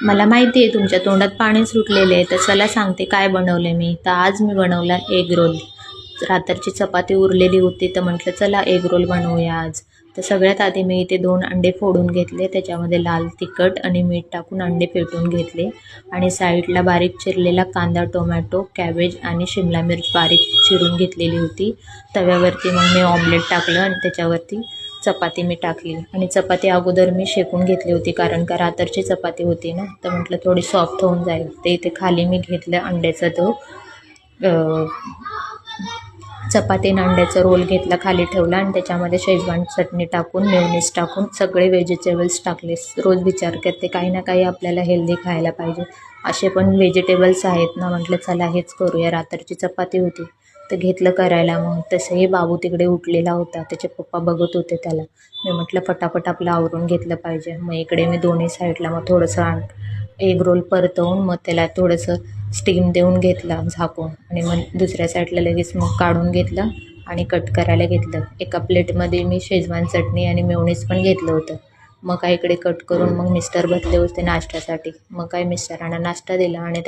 मला माहिती आहे तुमच्या तोंडात पाणी सुटलेले आहे, तर चला सांगते काय बनवले मी. तर आज मी बनवला एग रोल. रात्रीची चपाती उरलेली होती तर म्हटलं चला एग रोल बनवूया आज. तर सगळ्यात आधी मी इथे 2 अंडे फोडून घेतले, त्याच्यामध्ये लाल तिखट आणि मीठ टाकून अंडे फेटून घेतले आणि साईडला बारीक चिरलेला कांदा, टोमॅटो, कॅबेज आणि शिमला मिर्च बारीक चिरून घेतलेली होती. तव्यावरती मग मी ऑमलेट टाकलं आणि त्याच्यावरती चपाती मी टाकली आणि चपाती अगोदर मी शेकून घेतली होती, कारण का रात्रीची चपाती होती ना, तर म्हटलं थोडी सॉफ्ट होऊन जाईल. ते इथे खाली मी घेतलं अंड्याचा तो चपातीनं अंड्याचा रोल घेतला, खाली ठेवला आणि त्याच्यामध्ये शेजवान चटणी टाकून मेयोनीज टाकून सगळे व्हेजिटेबल्स टाकले. रोज विचार करते काही ना काही आपल्याला हेल्दी खायला पाहिजे, असे पण व्हेजिटेबल्स आहेत ना, म्हटलं चला हेच करूया. रात्रीची चपाती होती तर घेतलं करायला. मग तसंही बाबू तिकडे उठलेला होता, त्याचे पप्पा बघत होते त्याला. मी म्हटलं फटाफट आपलं आवरून घेतलं पाहिजे. मग इकडे मी दोन्ही साईडला मग थोडंसं एग रोल परतवून मग त्याला थोडंसं स्टीम देऊन घेतला झाकून आणि मग दुसऱ्या साईडला लगेच मग काढून घेतलं आणि कट करायला घेतलं. एका प्लेटमध्ये मी शेजवान चटणी आणि मेयोनीज पण घेतलं होतं. मग काय इकडे कट करून मग मिस्टर बसले होते नाश्त्यासाठी. मग काय मिस्टरांना नाश्ता दिला आणि